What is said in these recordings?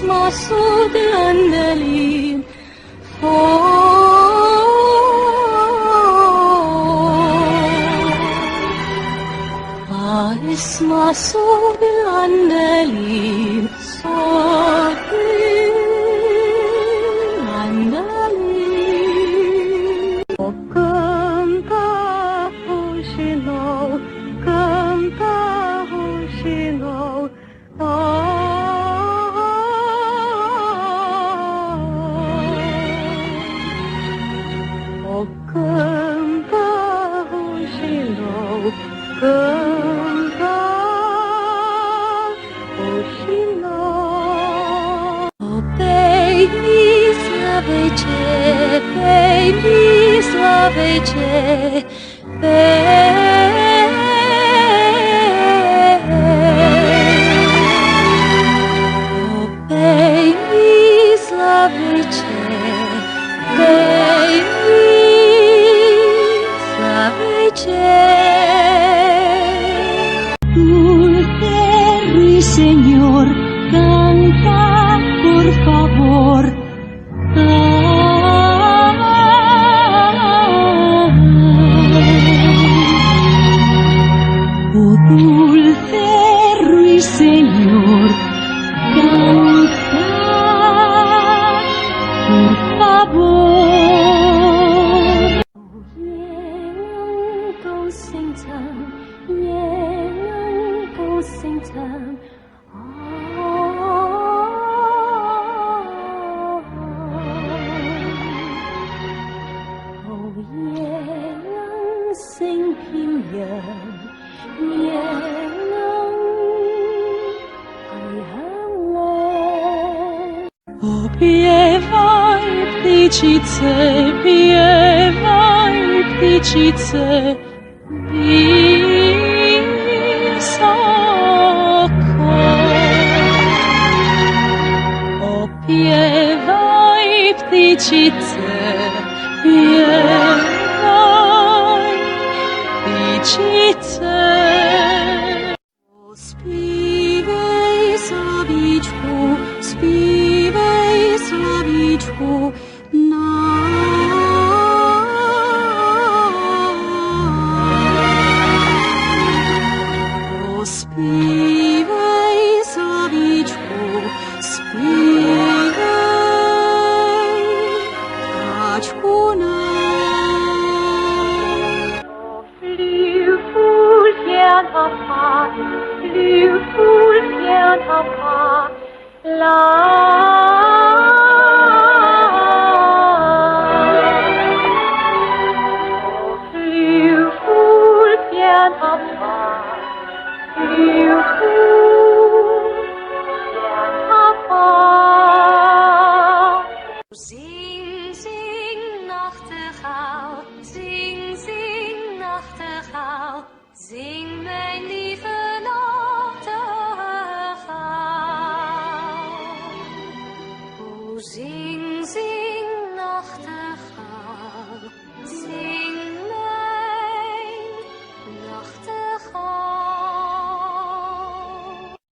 اسمع صوت الأندلين اسمع صوت الأندلين صوت الأندلين canta hoşinol canta hoşinol canta hoşinol canta hoşinol baby slavejcie baby slavejcie Dulce ruiseñor, canta por favor. Oh dulce ruiseñor, canta por favor. Sington. Oh, yeah, sing him young, Oh, piewaj ptycice, wysoko. Opiewaj ptycice, piewaj ptycice. Śpiewaj sławiczku, Śpiewaj sławiczku, śpiewaj taczku nam. Flyvfugl fjern herfra, Flyvfugl fjern herfra, Sing, sing, Nachtigall, sing, sing, Nachtigall, sing, mijn lieve nachtegaal. Oh, sing, sing, Nachtigall, sing, mijn nachtegaal.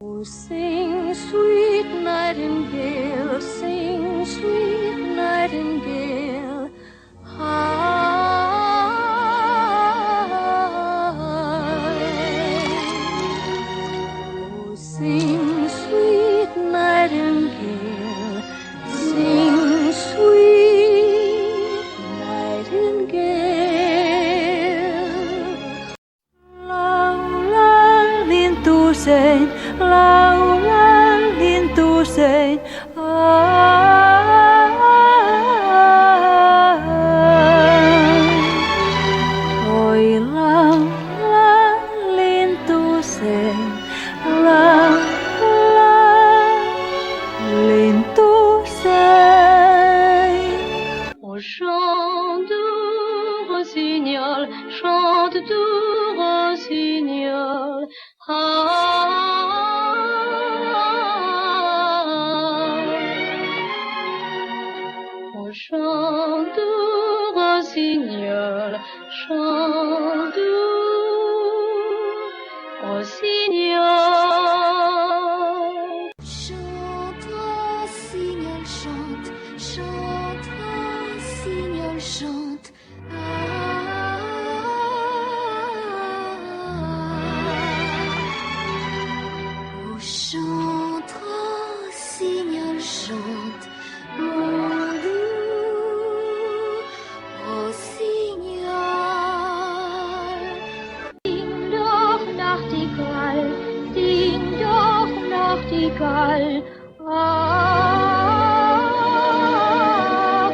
Oh, sing, sweet nightingale, sing, sweet nightingale. Oh, sing, sweet nightingale, sing, sweet nightingale. Laulan lintuusen, Oi laulan lintuusen, Oh, chante du rossignol, chante du rossignol. Oh, chante du rossignol, chante du rossignol. Chante chante, rossignol chante. Oh, chante, rossignol chante, mon doux rossignol. Ding doch, Nachtigall, ding doch, Nachtigall,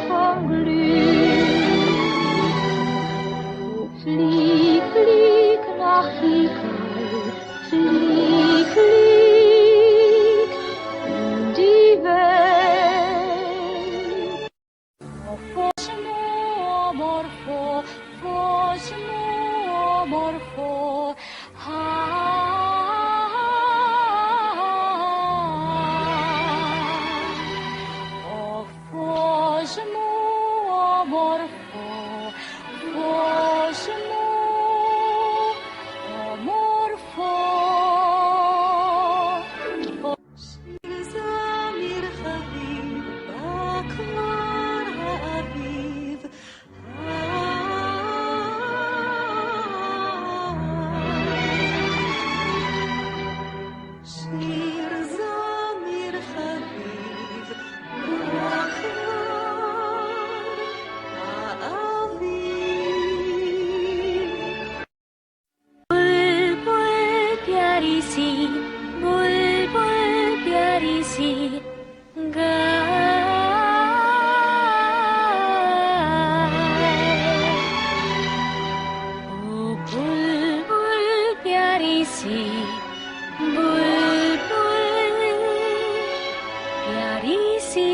vom Glück. Oh, flieg, flieg, Nachtigall, flieg, flieg in die Welt. Morpho, बुलबुल प्यारी सी गाए। ओ बुलबुल प्यारी सी, बुलबुल प्यारी सी।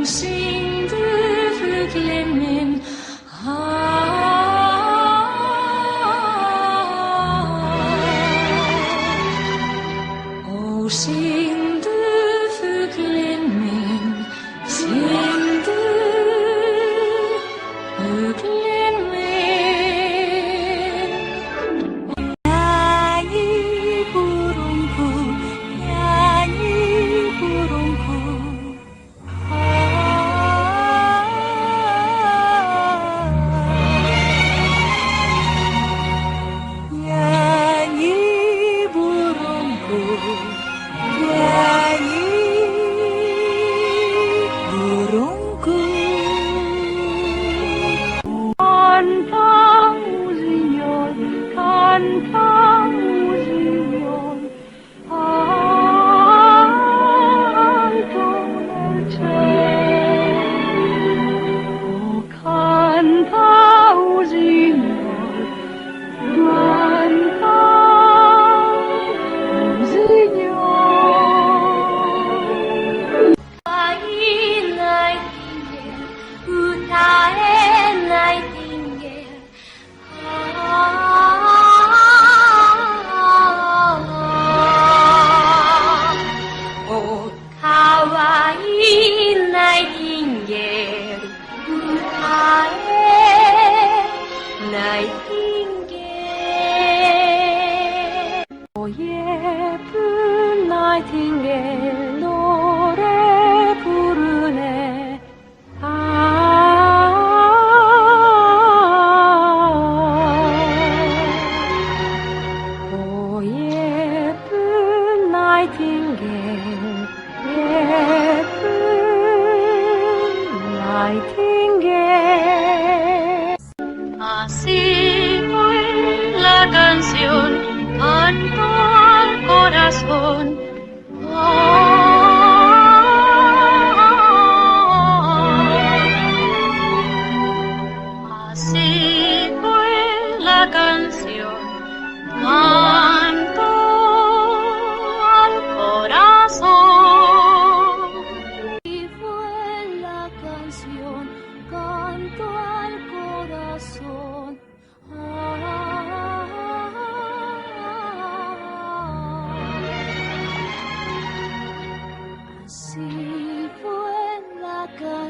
Sing du fuglen min, oh, sing du fuglen min, sing du fuglen min. Nyanyi burungku, nyanyi burungku. Cantang usignol, alto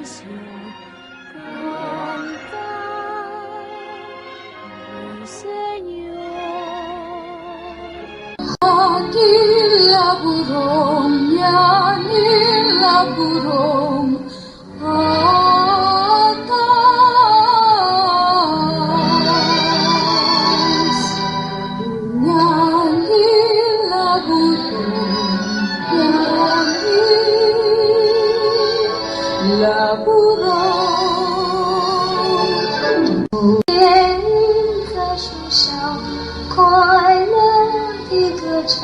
canción, cantar al Señor. Anila burong, yanila burong, atas. Yanila burong, yanila burong. 天在身上，快乐的歌唱。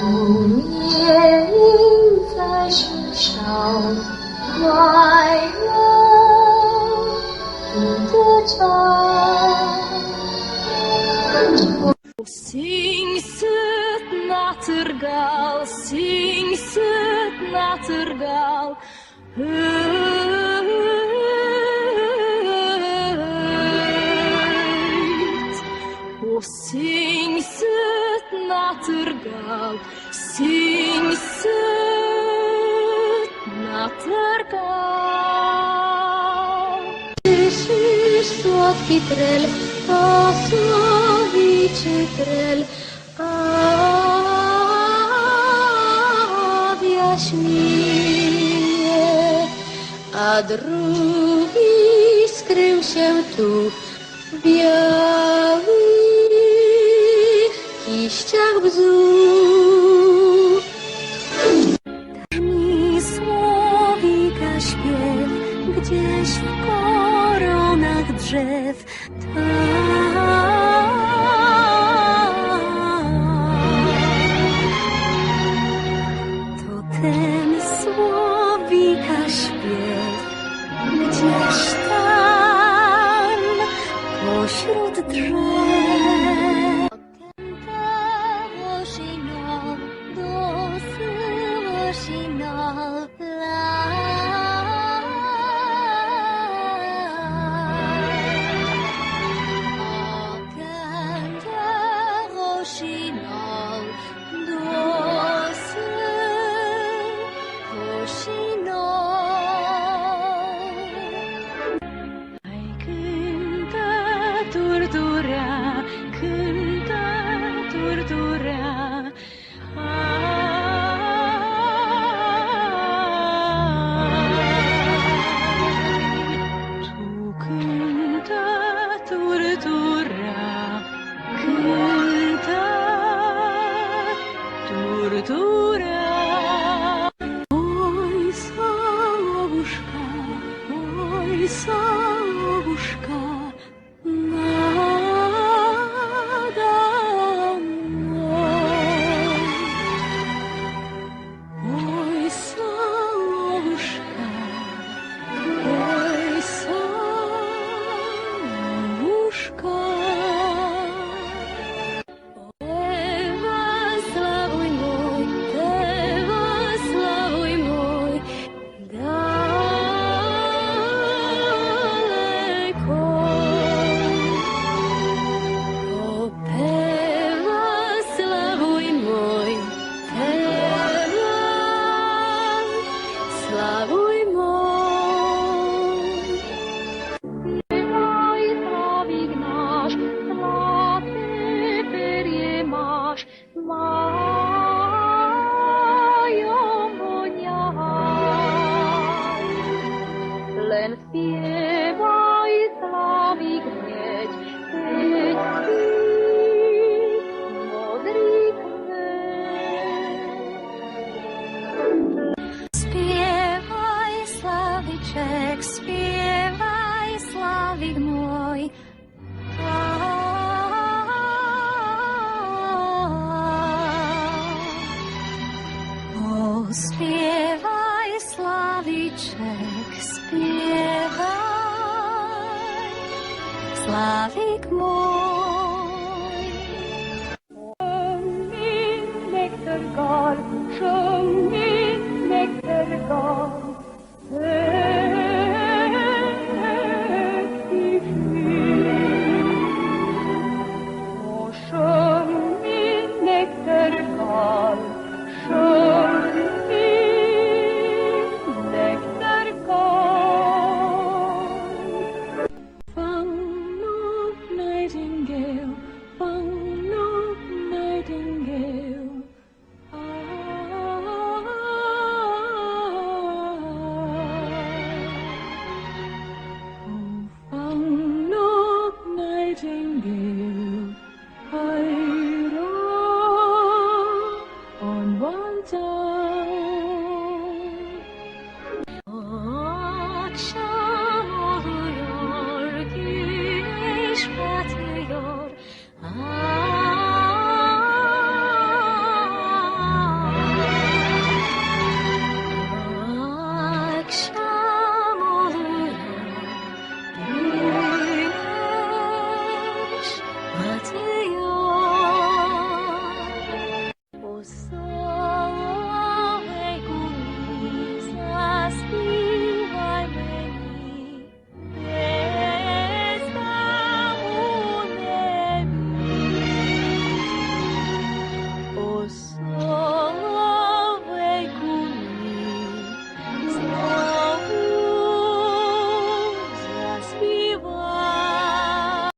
午夜莺在树上，快乐的歌唱。Sing söt nattergal, sing söt nattergal. Höjt. Och sing söt nattergal, sing söt nattergal. Słodki trel, o słowiczy trel, objaśnienie, a drugi skrył się tu w białych kiściach bzów. Mi słowika śpiew gdzieś w koronach drzew. To ten słowika śpiew gdzieś tam pośród drzew. Cântă turdurea, tu cântă turdurea, cântă turdurea. Ой, совушка, надо мной. Ой, совушка, Славуй мой, славуй мой, далеко. Славуй мой, славуй мой. Мой славик наш, златые перья маш, mają woniać. Len śpiewaj, Slawik mieć, tyć modrik Śpiewaj, Slawiczek, śpiewaj, Slawik mój. O, śpiewaj, Slawiczek, śpiewaj, Slawik mój. Min nektargal,